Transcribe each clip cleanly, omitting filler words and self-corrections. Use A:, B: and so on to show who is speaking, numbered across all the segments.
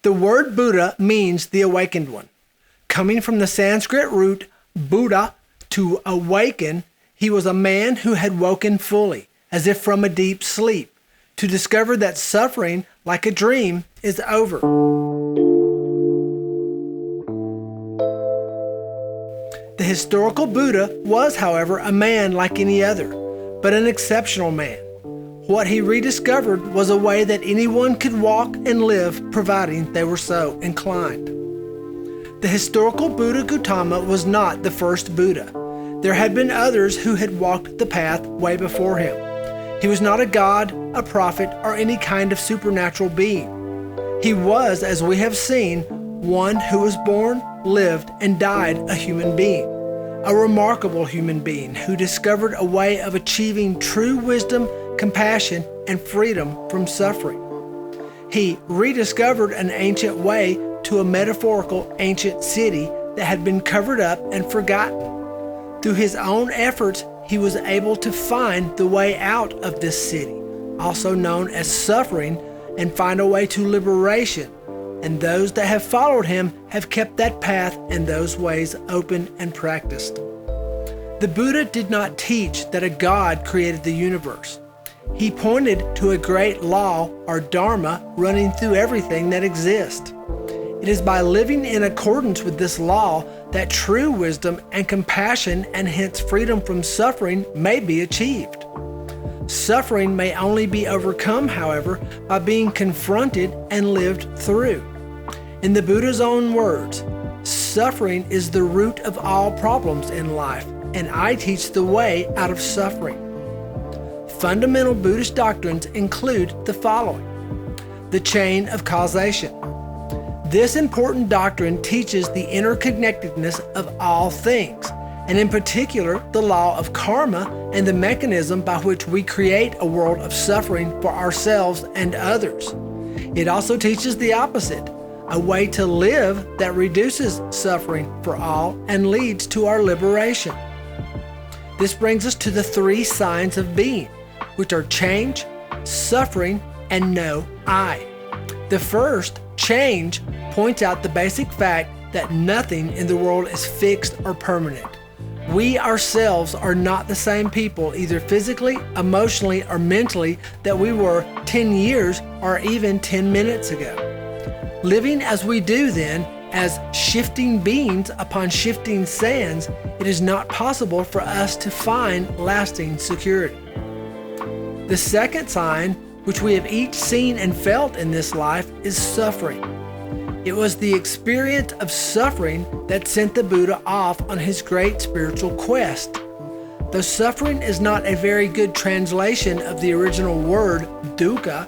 A: The word Buddha means the awakened one. Coming from the Sanskrit root Buddha, to awaken, he was a man who had woken fully, as if from a deep sleep, to discover that suffering, like a dream, is over. The historical Buddha was, however, a man like any other, but an exceptional man. What he rediscovered was a way that anyone could walk and live, providing they were so inclined. The historical Buddha Gautama was not the first Buddha. There had been others who had walked the path way before him. He was not a god, a prophet, or any kind of supernatural being. He was, as we have seen, one who was born, lived, and died a human being. A remarkable human being who discovered a way of achieving true wisdom, compassion, and freedom from suffering. He rediscovered an ancient way to a metaphorical ancient city that had been covered up and forgotten. Through his own efforts, he was able to find the way out of this city, also known as suffering, and find a way to liberation. And those that have followed him have kept that path and those ways open and practiced. The Buddha did not teach that a God created the universe. He pointed to a great law, or dharma, running through everything that exists. It is by living in accordance with this law that true wisdom and compassion, and hence freedom from suffering, may be achieved. Suffering may only be overcome, however, by being confronted and lived through. In the Buddha's own words, suffering is the root of all problems in life, and I teach the way out of suffering. Fundamental Buddhist doctrines include the following: the chain of causation. This important doctrine teaches the interconnectedness of all things, and in particular, the law of karma and the mechanism by which we create a world of suffering for ourselves and others. It also teaches the opposite, a way to live that reduces suffering for all and leads to our liberation. This brings us to the three signs of being, which are change, suffering, and no I. The first, change, points out the basic fact that nothing in the world is fixed or permanent. We ourselves are not the same people, either physically, emotionally, or mentally, that we were 10 years or even 10 minutes ago. Living as we do then, as shifting beings upon shifting sands, it is not possible for us to find lasting security. The second sign, which we have each seen and felt in this life, is suffering. It was the experience of suffering that sent the Buddha off on his great spiritual quest. Though suffering is not a very good translation of the original word dukkha,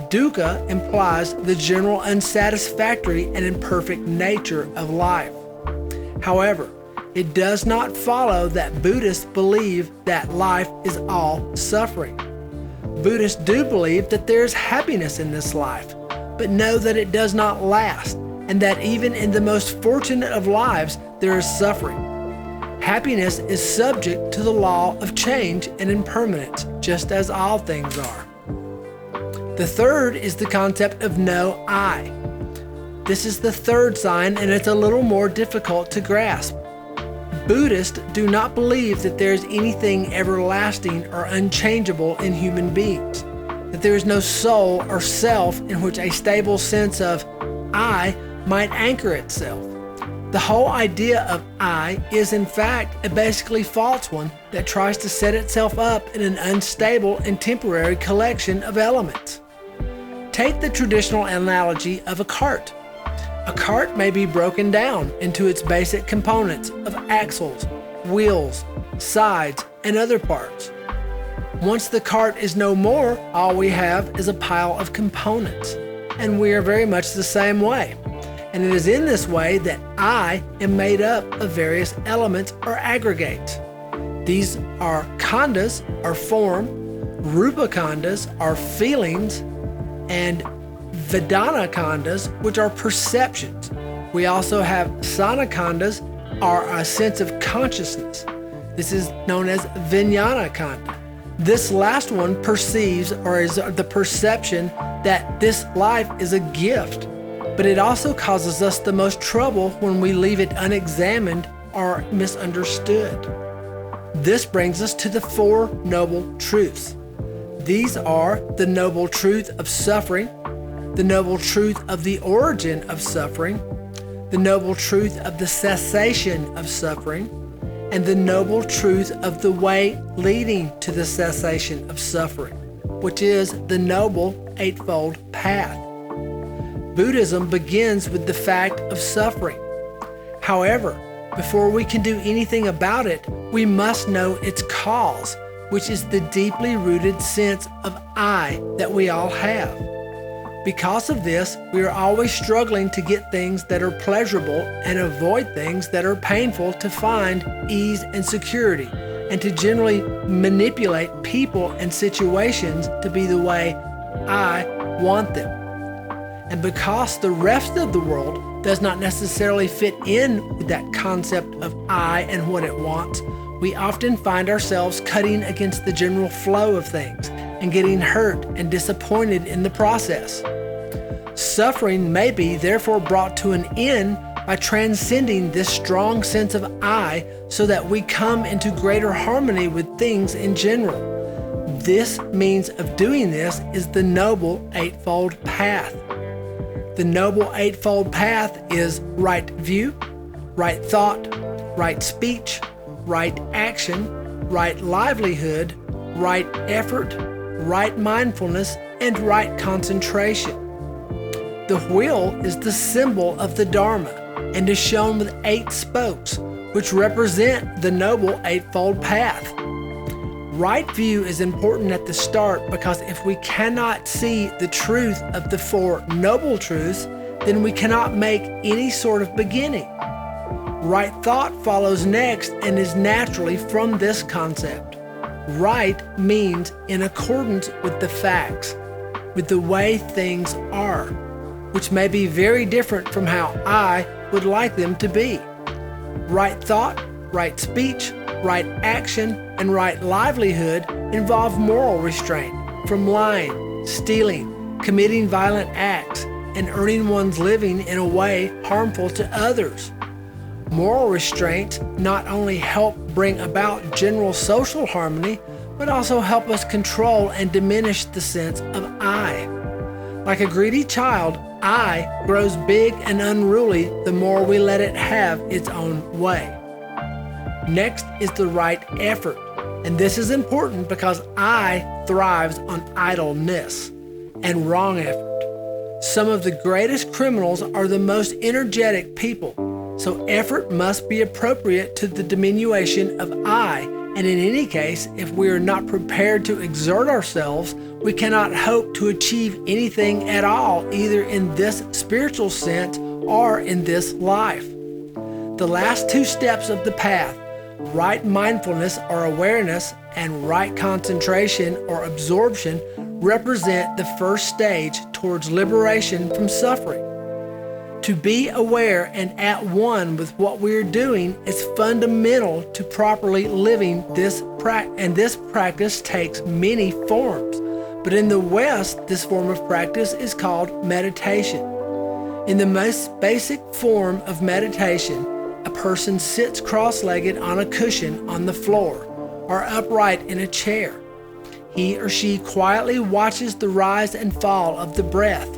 A: dukkha implies the general unsatisfactory and imperfect nature of life. However, it does not follow that Buddhists believe that life is all suffering. Buddhists do believe that there is happiness in this life, but know that it does not last, and that even in the most fortunate of lives, there is suffering. Happiness is subject to the law of change and impermanence, just as all things are. The third is the concept of no I. This is the third sign, and it's a little more difficult to grasp. Buddhists do not believe that there is anything everlasting or unchangeable in human beings, that there is no soul or self in which a stable sense of I might anchor itself. The whole idea of I is in fact a basically false one that tries to set itself up in an unstable and temporary collection of elements. Take the traditional analogy of a cart. A cart may be broken down into its basic components of axles, wheels, sides, and other parts. Once the cart is no more, all we have is a pile of components, and we are very much the same way. And it is in this way that I am made up of various elements or aggregates. These are khandhas, or form, rupa khandhas, or feelings, and vedana khandhas, which are perceptions. We also have sana khandhas, or a sense of consciousness. This is known as vijnana khandha. This last one perceives, or is the perception that this life is a gift. but it also causes us the most trouble when we leave it unexamined or misunderstood. This brings us to the Four Noble Truths. These are the noble truth of suffering, the noble truth of the origin of suffering, the noble truth of the cessation of suffering, and the noble truth of the way leading to the cessation of suffering, which is the Noble Eightfold Path. Buddhism begins with the fact of suffering. However, before we can do anything about it, we must know its cause, which is the deeply rooted sense of I that we all have. Because of this, we are always struggling to get things that are pleasurable and avoid things that are painful to find ease and security, and to generally manipulate people and situations to be the way I want them. And because the rest of the world does not necessarily fit in with that concept of I and what it wants, we often find ourselves cutting against the general flow of things and getting hurt and disappointed in the process. Suffering may be therefore brought to an end by transcending this strong sense of I so that we come into greater harmony with things in general. This means of doing this is the Noble Eightfold Path. The Noble Eightfold Path is right view, right thought, right speech, right action, right livelihood, right effort, right mindfulness, and right concentration. The wheel is the symbol of the Dharma and is shown with 8 spokes, which represent the Noble Eightfold Path. Right view is important at the start because if we cannot see the truth of the Four Noble Truths, then we cannot make any sort of beginning. Right thought follows next and is naturally from this concept. Right means in accordance with the facts, with the way things are, which may be very different from how I would like them to be. Right thought, right speech, right action, and right livelihood involve moral restraint from lying, stealing, committing violent acts, and earning one's living in a way harmful to others. Moral restraints not only help bring about general social harmony, but also help us control and diminish the sense of I. Like a greedy child, I grows big and unruly the more we let it have its own way. Next is the right effort, and this is important because I thrives on idleness and wrong effort. Some of the greatest criminals are the most energetic people, so effort must be appropriate to the diminution of I, and in any case, if we are not prepared to exert ourselves, we cannot hope to achieve anything at all, either in this spiritual sense or in this life. The last 2 steps of the path, right mindfulness or awareness and right concentration or absorption, represent the first stage towards liberation from suffering. To be aware and at one with what we are doing is fundamental to properly living this and this practice takes many forms. But in the West, this form of practice is called meditation. In the most basic form of meditation, a person sits cross-legged on a cushion on the floor or upright in a chair. He or she quietly watches the rise and fall of the breath.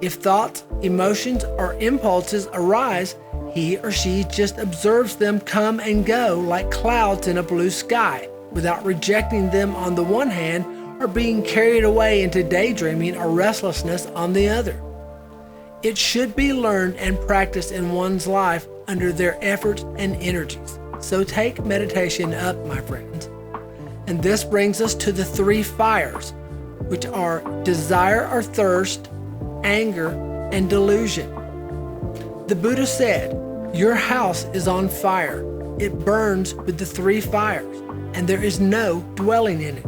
A: If thoughts, emotions, or impulses arise, he or she just observes them come and go like clouds in a blue sky, without rejecting them on the one hand or being carried away into daydreaming or restlessness on the other. It should be learned and practiced in one's life under their efforts and energies. So take meditation up, my friends. And this brings us to the 3 fires, which are desire or thirst, anger, and delusion. The Buddha said, "Your house is on fire. It burns with the 3 fires, and there is no dwelling in it."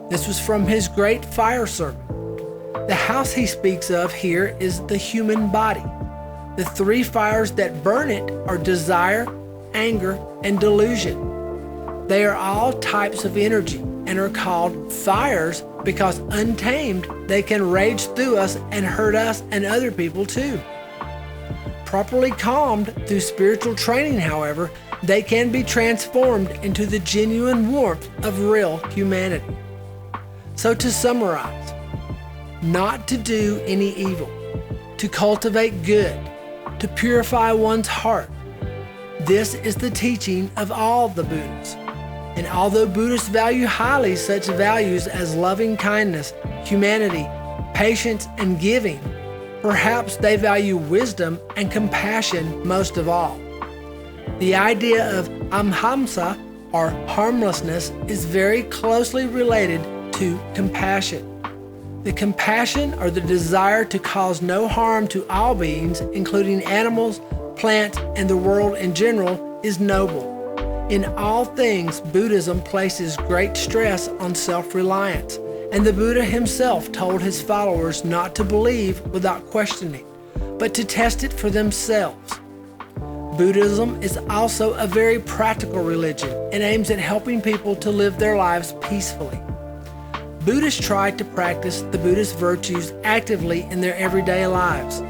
A: This was from his great fire sermon. The house he speaks of here is the human body. The 3 fires that burn it are desire, anger, and delusion. They are all types of energy and are called fires because untamed, they can rage through us and hurt us and other people too. properly calmed through spiritual training, however, they can be transformed into the genuine warmth of real humanity. So to summarize, not to do any evil, to cultivate good, to purify one's heart. This is the teaching of all the Buddhas. And although Buddhists value highly such values as loving kindness, humanity, patience, and giving, perhaps they value wisdom and compassion most of all. The idea of ahimsa, or harmlessness, is very closely related to compassion. The compassion, or the desire to cause no harm to all beings, including animals, plants, and the world in general, is noble. In all things, Buddhism places great stress on self-reliance, and the Buddha himself told his followers not to believe without questioning, but to test it for themselves. Buddhism is also a very practical religion and aims at helping people to live their lives peacefully. Buddhists try to practice the Buddhist virtues actively in their everyday lives.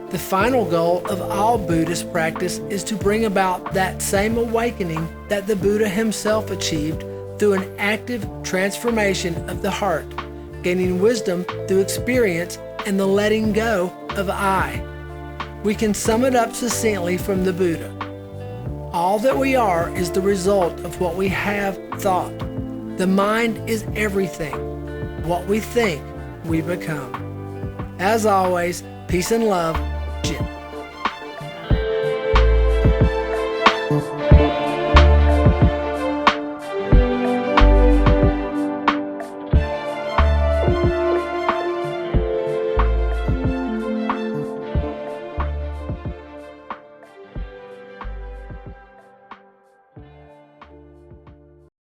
A: The final goal of all Buddhist practice is to bring about that same awakening that the Buddha himself achieved through an active transformation of the heart, gaining wisdom through experience and the letting go of I. We can sum it up succinctly from the Buddha. All that we are is the result of what we have thought. The mind is everything. What we think, we become. As always, peace and love, Jim.